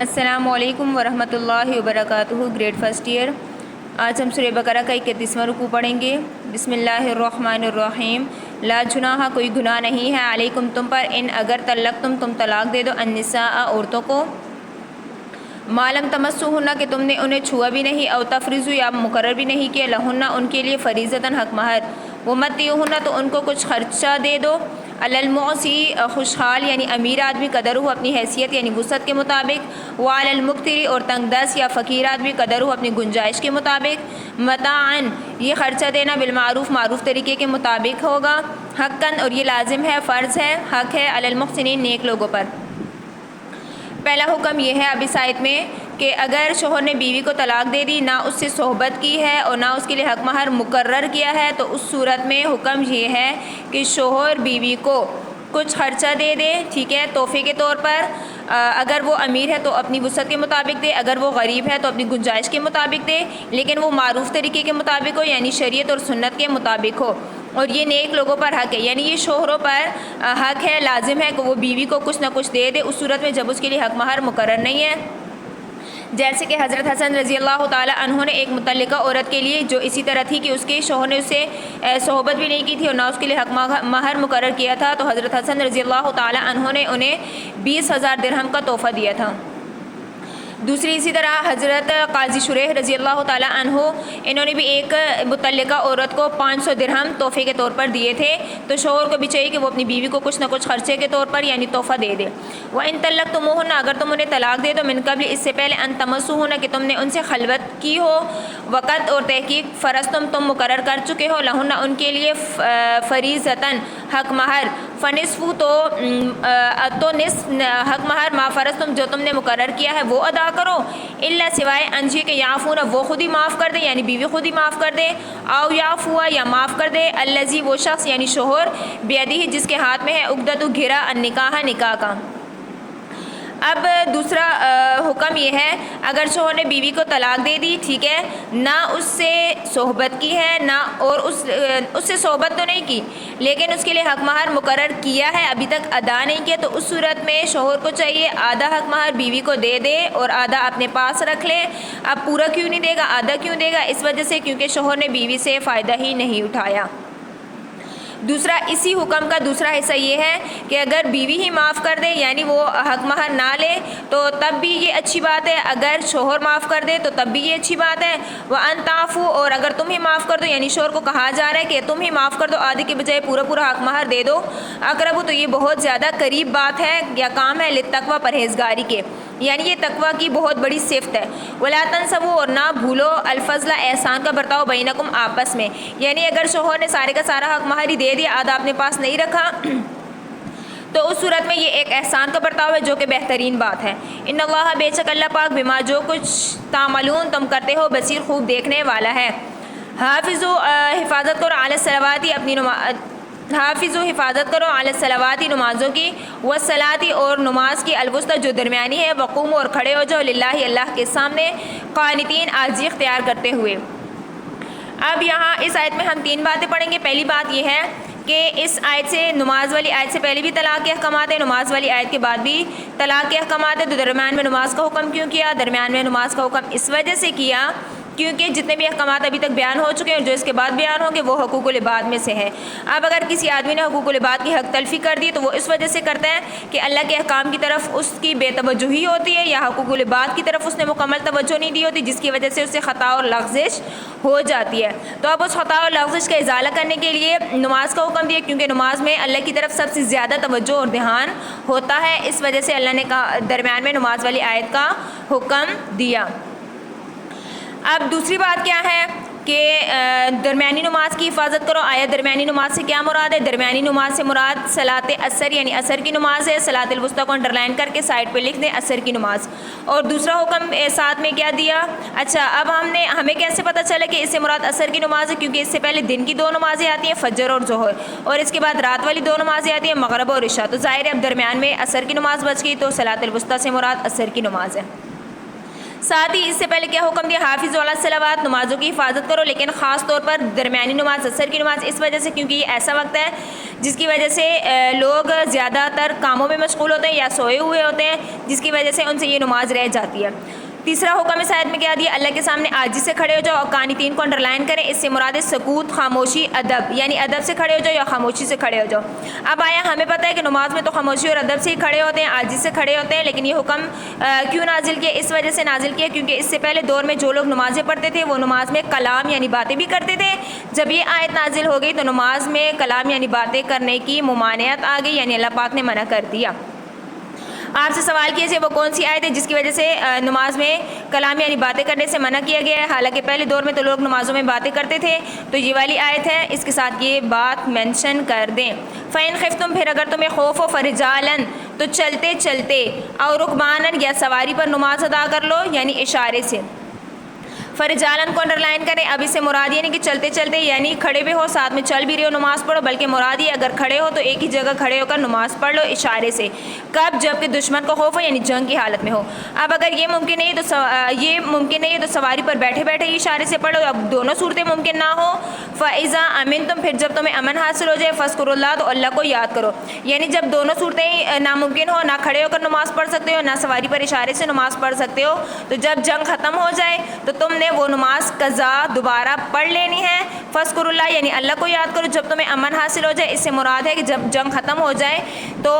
السلام علیکم ورحمۃ اللہ وبرکاتہ۔ گریڈ فرسٹ ایئر، آج ہم سورہ بقرہ کا 31واں رکوع پڑھیں گے۔ بسم اللہ الرحمن الرحیم۔ لا جناح، کوئی گناہ نہیں ہے، علیکم تم پر، ان اگر تم طلاق دے دو، النساء عورتوں کو، ما لم تمسوہن کہ تم نے انہیں چھوا بھی نہیں، او تفریضوا یا مقرر بھی نہیں کیا، لہن ان کے لیے فریضتاً حق مہر، ومتعوہن تو ان کو کچھ خرچہ دے دو، علی المعسی خوشحال یعنی امیر آدمی، قدر ہو اپنی حیثیت یعنی وسعت کے مطابق، وعلی المقتر اور تنگ دست یا فقیر آدمی، قدر ہو اپنی گنجائش کے مطابق، متاعن یہ خرچہ دینا، بالمعروف معروف طریقے کے مطابق ہوگا، حقاً اور یہ لازم ہے، فرض ہے، حق ہے، علی المحسنین نیک لوگوں پر۔ پہلا حکم یہ ہے اب اس آیت میں کہ اگر شوہر نے بیوی کو طلاق دے دی، نہ اس سے صحبت کی ہے اور نہ اس کے لیے حق مہر مقرر کیا ہے، تو اس صورت میں حکم یہ ہے کہ شوہر بیوی کو کچھ خرچہ دے دے، ٹھیک ہے، تحفے کے طور پر۔ اگر وہ امیر ہے تو اپنی وسعت کے مطابق دے، اگر وہ غریب ہے تو اپنی گنجائش کے مطابق دے، لیکن وہ معروف طریقے کے مطابق ہو، یعنی شریعت اور سنت کے مطابق ہو، اور یہ نیک لوگوں پر حق ہے، یعنی یہ شوہروں پر حق ہے، لازم ہے کہ وہ بیوی کو کچھ نہ کچھ دے دے، اس صورت میں جب اس کے لیے حق مہر مقرر نہیں ہے۔ جیسے کہ حضرت حسن رضی اللہ تعالی عنہ نے ایک متعلقہ عورت کے لیے جو اسی طرح تھی کہ اس کے شوہر نے اسے صحبت بھی نہیں کی تھی اور نہ اس کے لیے حق مہر مقرر کیا تھا، تو حضرت حسن رضی اللہ تعالی عنہ نے انہیں 20,000 درہم کا تحفہ دیا تھا۔ دوسری اسی طرح حضرت قاضی شریح رضی اللہ تعالی عنہ، انہوں نے بھی ایک متعلقہ عورت کو 500 درہم تحفے کے طور پر دیے تھے، تو شوہر کو بھی چاہیے کہ وہ اپنی بیوی کو کچھ نہ کچھ خرچے کے طور پر یعنی تحفہ دے دے۔ وَإِن طَلَّقْتُمُوهُنَّ اگر تم انہیں طلاق دے دو، من قبل اس سے پہلے، ان تمسوهن کہ تم نے ان سے خلوت کی ہو، وقت اور تحقیق، فرضتم تم مقرر کر چکے ہو، لہن ان کے لیے فریضتاً حق مہر، فنصف تو نصف حق مہر، ما فرضتم جو تم نے مقرر کیا ہے وہ ادا کرو، الا سوائے انجی کے یعفون وہ خود ہی معاف کر دے، یعنی بیوی خود ہی معاف کر دے، او یعفو یا معاف کر دے، الذی وہ شخص یعنی شوہر، بیدہ جس کے ہاتھ میں ہے عقدۃ گھرا النکاح نکاح کا۔ اب دوسرا حکم یہ ہے اگر شوہر نے بیوی کو طلاق دے دی، ٹھیک ہے، نہ اس سے صحبت کی ہے، نہ اور اس سے صحبت تو نہیں کی لیکن اس کے لیے حق مہر مقرر کیا ہے، ابھی تک ادا نہیں کیا، تو اس صورت میں شوہر کو چاہیے آدھا حق مہر بیوی کو دے دے اور آدھا اپنے پاس رکھ لے۔ اب پورا کیوں نہیں دے گا، آدھا کیوں دے گا؟ اس وجہ سے کیونکہ شوہر نے بیوی سے فائدہ ہی نہیں اٹھایا۔ دوسرا اسی حکم کا دوسرا حصہ یہ ہے کہ اگر بیوی ہی معاف کر دے یعنی وہ حق مہر نہ لے تو تب بھی یہ اچھی بات ہے، اگر شوہر معاف کر دے تو تب بھی یہ اچھی بات ہے۔ وَأَن تَعْفُوا اور اگر تم ہی معاف کر دو، یعنی شوہر کو کہا جا رہا ہے کہ تم ہی معاف کر دو، آدھے کے بجائے پورا حق مہر دے دو، اقرب تو یہ بہت زیادہ قریب بات ہے یا کام ہے، للتقویٰ پرہیزگاری کے، یعنی یہ تقویٰ کی بہت بڑی صفت ہے۔ وَلَا تَنْسَوْا اور نہ بھولو الفضل احسان کا برتاؤ، بینکم آپس میں، یعنی اگر شوہر نے سارے کا سارا حق مہر ہی دے دیا، آدھا اپنے پاس نہیں رکھا، تو اس صورت میں یہ ایک احسان کا برتاؤ ہے جو کہ بہترین بات ہے۔ ان اللہ بے شک اللہ پاک بما جو کچھ تعملون تم کرتے ہو، بصیر خوب دیکھنے والا ہے۔ حافظو حفاظت کرو علی الصلوات اپنی حافظو حفاظت کرو علی الصلوات نمازوں کی، والصلاۃ اور نماز کی، الوسطی جو درمیانی ہے، وقوموا اور کھڑے ہو جاؤ، للہ اللہ کے سامنے، قانتین عاجزی اختیار کرتے ہوئے۔ اب یہاں اس آیت میں ہم 3 باتیں پڑھیں گے۔ پہلی بات یہ ہے کہ اس آیت سے نماز والی آیت سے پہلے بھی طلاق کے احکامات ہیں، نماز والی آیت کے بعد بھی طلاق کے احکامات ہیں، تو درمیان میں نماز کا حکم کیوں کیا؟ درمیان میں نماز کا حکم اس وجہ سے کیا کیونکہ جتنے بھی احکامات ابھی تک بیان ہو چکے ہیں اور جو اس کے بعد بیان ہوں گے وہ حقوق العباد میں سے ہے۔ اب اگر کسی آدمی نے حقوق العباد کی حق تلفی کر دی تو وہ اس وجہ سے کرتا ہے کہ اللہ کے احکام کی طرف اس کی بے توجہی ہوتی ہے یا حقوق العباد کی طرف اس نے مکمل توجہ نہیں دی ہوتی، جس کی وجہ سے اس سے خطا اور لغزش ہو جاتی ہے۔ تو اب اس خطا اور لغزش کا ازالہ کرنے کے لیے نماز کا حکم دیا، کیونکہ نماز میں اللہ کی طرف سب سے زیادہ توجہ اور دھیان ہوتا ہے، اس وجہ سے اللہ نے درمیان میں نماز والی آیت کا حکم دیا۔ اب دوسری بات کیا ہے کہ درمیانی نماز کی حفاظت کرو۔ آیا درمیانی نماز سے کیا مراد ہے؟ درمیانی نماز سے مراد صلاۃ عصر یعنی عصر کی نماز ہے، صلاۃ الوسطیٰ کو انڈر لائن کر کے سائڈ پہ لکھ دیں، عصر کی نماز۔ اور دوسرا حکم ساتھ میں کیا دیا؟ اچھا اب ہمیں کیسے پتہ چلا کہ اس سے مراد عصر کی نماز ہے؟ کیونکہ اس سے پہلے دن کی 2 نمازیں آتی ہیں، فجر اور ظہر، اور اس کے بعد رات والی 2 نمازیں آتی ہیں، مغرب اور عشاء، تو ظاہر ہے اب درمیان میں عصر کی نماز بچ گئی، تو صلاۃ الوسطیٰ سے مراد عصر کی نماز ہے۔ ساتھ ہی اس سے پہلے کیا حکم دیا؟ حافظ علی الصلوات، نمازوں کی حفاظت کرو، لیکن خاص طور پر درمیانی نماز، عصر کی نماز، اس وجہ سے کیونکہ یہ ایسا وقت ہے جس کی وجہ سے لوگ زیادہ تر کاموں میں مشغول ہوتے ہیں یا سوئے ہوئے ہوتے ہیں، جس کی وجہ سے ان سے یہ نماز رہ جاتی ہے۔ تیسرا حکم اس آیت میں کیا دیا؟ اللہ کے سامنے عاجزی سے کھڑے ہو جاؤ، اور قانتین کو انڈرلائن کریں، اس سے مراد سکوت، خاموشی، ادب، یعنی ادب سے کھڑے ہو جاؤ یا خاموشی سے کھڑے ہو جاؤ۔ اب آیا ہمیں پتہ ہے کہ نماز میں تو خاموشی اور ادب سے ہی کھڑے ہوتے ہیں، عاجزی سے کھڑے ہوتے ہیں، لیکن یہ حکم کیوں نازل کیا؟ اس وجہ سے نازل کیا کیونکہ اس سے پہلے دور میں جو لوگ نمازیں پڑھتے تھے وہ نماز میں کلام یعنی باتیں بھی کرتے تھے۔ جب یہ آیت نازل ہو گئی تو نماز میں کلام یعنی باتیں کرنے کی ممانعت آ گئی، یعنی اللہ پاک نے منع کر دیا۔ آپ سے سوال کیجیے وہ کون سی آیت ہے جس کی وجہ سے نماز میں کلام یعنی باتیں کرنے سے منع کیا گیا ہے؟ حالانکہ پہلے دور میں تو لوگ نمازوں میں باتیں کرتے تھے، تو یہ والی آیت ہے، اس کے ساتھ یہ بات مینشن کر دیں۔ فَإِنْ خِفْتُمْ، پھر اگر تمہیں خوف ہو، فَرِجَالًا، تو چلتے چلتے، اور رُكْبَانًا، یا سواری پر نماز ادا کر لو، یعنی اشارے سے۔ فرجالن کو انڈرلائن کریں، اب اس سے مراد یہ نہیں کہ چلتے چلتے یعنی کھڑے بھی ہو ساتھ میں چل بھی رہے ہو نماز پڑھو، بلکہ مراد یہ اگر کھڑے ہو تو ایک ہی جگہ کھڑے ہو کر نماز پڑھ لو اشارے سے۔ کب؟ جب کہ دشمن کو خوف ہو، یعنی جنگ کی حالت میں ہو۔ اب اگر یہ ممکن نہیں ہے تو سواری پر بیٹھے بیٹھے ہی اشارے سے پڑھو۔ اب دونوں صورتیں ممکن نہ ہو، فَإِذَا أَمِنْتُمْ، پھر جب تمہیں امن حاصل ہو جائے، فَاذْكُرُوا اللَّهَ، تو اللہ کو یاد کرو۔ یعنی جب دونوں صورتیں ناممکن ہو، نہ کھڑے ہو کر نماز پڑھ سکتے ہو، نہ سواری پر اشارے سے نماز پڑھ سکتے ہو، تو جب جنگ ختم ہو جائے تو تم نے وہ نماز قضا دوبارہ پڑھ لینی ہے۔ فَاذْكُرُوا اللَّهَ، یعنی اللہ کو یاد کرو جب تمہیں امن حاصل ہو جائے۔ اس سے مراد ہے کہ جب جنگ ختم ہو جائے تو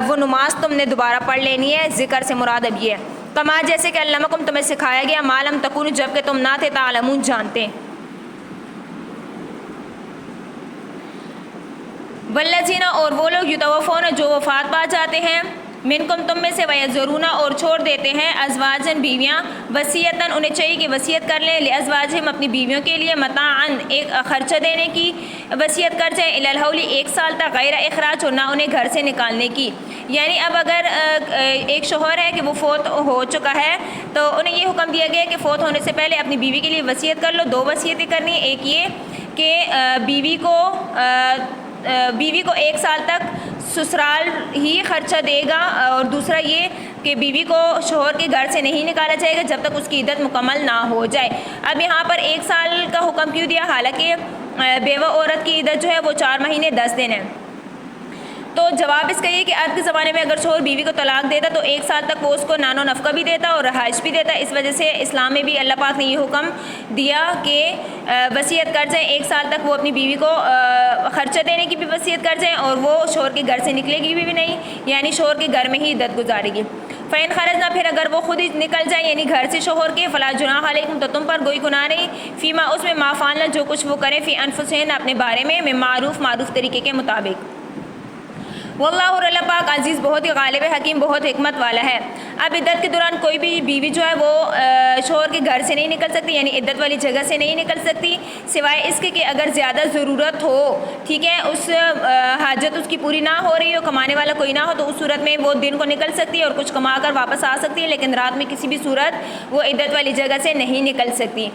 وہ نماز تم نے دوبارہ پڑھ لینی ہے۔ ذکر سے مراد اب یہ ہے، کما جیسے کہ علمکم، تمہیں سکھایا گیا، ما لم تکونوا، جب کہ تم نہ تھے، تعلمون، جانتے۔ والذین، اور وہ لوگ، یتوفون، جو وفات پا جاتے ہیں، منکم، تم میں سے، ویذرون، اور چھوڑ دیتے ہیں، ازواجن، بیویاں، وصیتاً، انہیں چاہیے کہ وصیت کر لیں، لازواجہم، اپنی بیویوں کے لیے، متاعاً، ایک خرچہ دینے کی وصیت کر جائیں، الی الحول، ایک سال تک، غیر اخراج، اور نہ انہیں گھر سے نکالنے کی۔ یعنی اب اگر ایک شوہر ہے کہ وہ فوت ہو چکا ہے تو انہیں یہ حکم دیا گیا کہ فوت ہونے سے پہلے اپنی بیوی کے لیے وصیت کر لو۔ دو وصیتیں کرنی، ایک یہ کہ بیوی کو ایک سال تک سسرال ہی خرچہ دے گا، اور دوسرا یہ کہ بیوی کو شوہر کے گھر سے نہیں نکالا جائے گا جب تک اس کی عدت مکمل نہ ہو جائے۔ اب یہاں پر ایک سال کا حکم کیوں دیا؟ حالانکہ بیوہ عورت کی عدت جو ہے وہ 4 مہینے 10 دن ہے۔ تو جواب اس کا یہ کہ آج کے زمانے میں اگر شوہر بیوی کو طلاق دیتا تو ایک سال تک وہ اس کو نان و نفقہ بھی دیتا اور رہائش بھی دیتا۔ اس وجہ سے اسلام میں بھی اللہ پاک نے یہ حکم دیا کہ وصیت کر جائیں، ایک سال تک وہ اپنی بیوی کو خرچہ دینے کی بھی وصیت کر جائیں، اور وہ شوہر کے گھر سے نکلے گی بھی نہیں، یعنی شوہر کے گھر میں ہی عدت گزارے گی۔ فَإِنْ خَرَجْنَا، پھر اگر وہ خود ہی نکل جائیں یعنی گھر سے شوہر کے، فَلَا جُنَاحَ عَلَيْكُمْ، تو تم پر کوئی گناہ نہیں، فیما، اس میں، ما فعلنا، جو کچھ وہ کریں، فی انفسہن، اپنے بارے میں، من معروف طریقے کے مطابق۔ واللہ، اور اللہ پاک، عزیز، بہت ہی غالب، حکیم، بہت حکمت والا ہے۔ اب عدت کے دوران کوئی بھی بیوی جو ہے وہ شوہر کے گھر سے نہیں نکل سکتی، یعنی عدت والی جگہ سے نہیں نکل سکتی، سوائے اس کے کہ اگر زیادہ ضرورت ہو، ٹھیک ہے، اس حاجت اس کی پوری نہ ہو رہی ہو، کمانے والا کوئی نہ ہو، تو اس صورت میں وہ دن کو نکل سکتی ہے اور کچھ کما کر واپس آ سکتی ہے، لیکن رات میں کسی بھی صورت وہ عدت والی جگہ سے نہیں نکل سکتی۔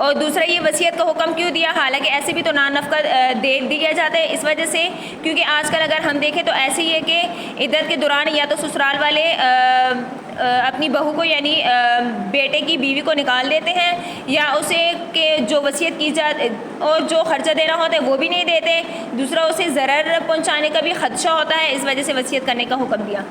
اور دوسرا یہ وصیت کا حکم کیوں دیا؟ حالانکہ ایسے بھی تو نان نفقہ دے دیا جاتا ہے، اس وجہ سے کیونکہ آج کل اگر ہم دیکھیں تو ایسے ہی ہے کہ عدت کے دوران یا تو سسرال والے اپنی بہو کو یعنی بیٹے کی بیوی کو نکال دیتے ہیں، یا اسے کہ جو وصیت کی جاتی اور جو خرچہ دینا ہوتا ہے وہ بھی نہیں دیتے، دوسرا اسے ضرر پہنچانے کا بھی خدشہ ہوتا ہے، اس وجہ سے وصیت کرنے کا حکم دیا۔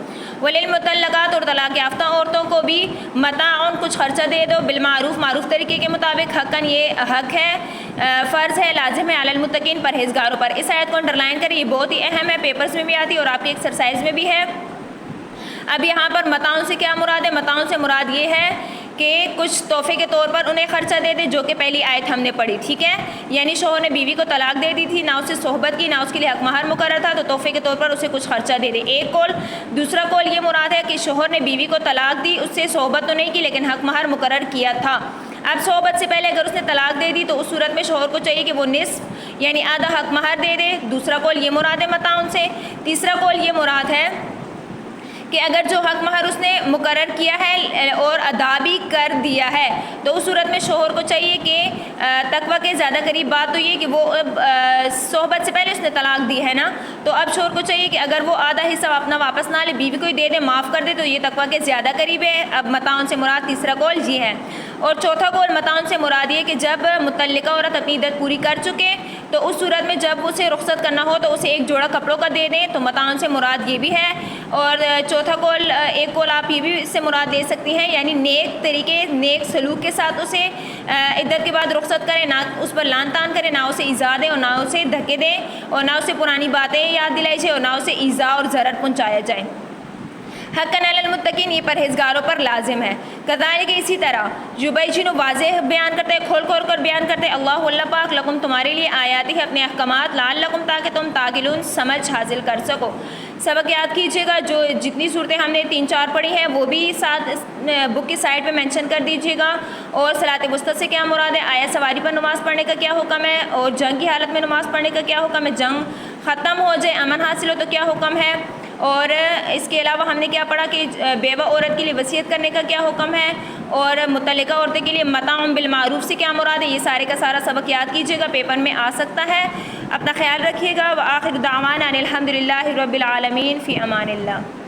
وللمطلقات، اور طلاق یافتہ عورتوں کو بھی، متاعن، کچھ خرچہ دے دو، بالمعروف، معروف طریقے کے مطابق، حقاً، یہ حق ہے، فرض ہے، لازم ہے، علی المتقین، پرہیزگاروں پر۔ اس آیت کو انڈرلائن کریں، یہ بہت ہی اہم ہے، پیپرز میں بھی آتی ہے اور آپ کی ایکسرسائز میں بھی ہے۔ اب یہاں پر متاعن سے کیا مراد ہے؟ متاعن سے مراد یہ ہے کہ کچھ تحفے کے طور پر انہیں خرچہ دے دے، جو کہ پہلی آیت ہم نے پڑھی، ٹھیک ہے، یعنی شوہر نے بیوی کو طلاق دے دی تھی، نہ اسے صحبت کی، نہ اس کے لیے حق مہر مقرر تھا، تو تحفے کے طور پر اسے کچھ خرچہ دے دے، ایک قول۔ دوسرا قول یہ مراد ہے کہ شوہر نے بیوی کو طلاق دی، اس سے صحبت تو نہیں کی لیکن حق مہر مقرر کیا تھا۔ اب صحبت سے پہلے اگر اس نے طلاق دے دی تو اس صورت میں شوہر کو چاہیے کہ وہ نصف یعنی آدھا حق مہر دے دے۔ دوسرا قول یہ مراد ہے متاعن سے۔ تیسرا قول یہ مراد ہے کہ اگر جو حق مہر اس نے مقرر کیا ہے اور ادا بھی کر دیا ہے تو اس صورت میں شوہر کو چاہیے کہ تقوی کے زیادہ قریب بات تو یہ کہ وہ صحبت سے پہلے اس نے طلاق دی ہے نا، تو اب شوہر کو چاہیے کہ اگر وہ آدھا حصہ اپنا واپس نہ لے، بیوی کو ہی دے دے، معاف کر دے، تو یہ تقوی کے زیادہ قریب ہے۔ اب متاعن سے مراد تیسرا قول یہ ہے، اور چوتھا قول متاعن سے مراد یہ کہ جب متعلقہ عورت اپنی عدت پوری کر چکے تو اس صورت میں جب اسے رخصت کرنا ہو تو اسے ایک جوڑا کپڑوں کا دے دیں، تو متاعن سے مراد یہ بھی ہے۔ اور چوتھا قول، ایک قول آپ یہ بھی اس سے مراد دے سکتی ہیں، یعنی نیک طریقے، نیک سلوک کے ساتھ اسے عدت کے بعد رخصت کرے، نہ اس پر لان تان کرے، نہ اسے ایذا دے اور نہ اسے دھکے دے اور نہ اسے پرانی باتیں یاد دلائی جائے اور نہ اسے ایذا اور ضرر پہنچایا جائے۔ حقاً علی المتقین، یہ پرہیزگاروں پر لازم ہے۔ کذالک، اسی طرح یبین، واضح بیان کرتے ہیں، کھول کھول کر بیان کرتے ہیں، اللہ پاک لکم، تمہارے لیے آیاتی ہے اپنے احکامات، لعلکم، تاکہ تم تعقلون، سمجھ حاصل کر سکو۔ سبق یاد کیجیے گا، جو جتنی صورتیں ہم نے 3-4 پڑھی ہیں وہ بھی ساتھ بک کی سائٹ پہ مینشن کر دیجیے گا، اور صلاۃ وسطیٰ سے کیا مراد ہے، آیا سواری پر نماز پڑھنے کا کیا حکم ہے، اور جنگ کی حالت میں نماز پڑھنے کا کیا حکم ہے، جنگ ختم ہو جائے، امن حاصل ہو تو کیا حکم ہے، اور اس کے علاوہ ہم نے کیا پڑھا کہ بیوہ عورت کے لیے وصیت کرنے کا کیا حکم ہے، اور متعلقہ عورتیں کے لیے متاع بالمعروف سے کیا مراد ہے۔ یہ سارے کا سارا سبق یاد کیجیے گا، پیپر میں آ سکتا ہے۔ اپنا خیال رکھیے گا۔ وآخر دعوانا ان الحمد للہ رب العالمین، فی امان اللہ۔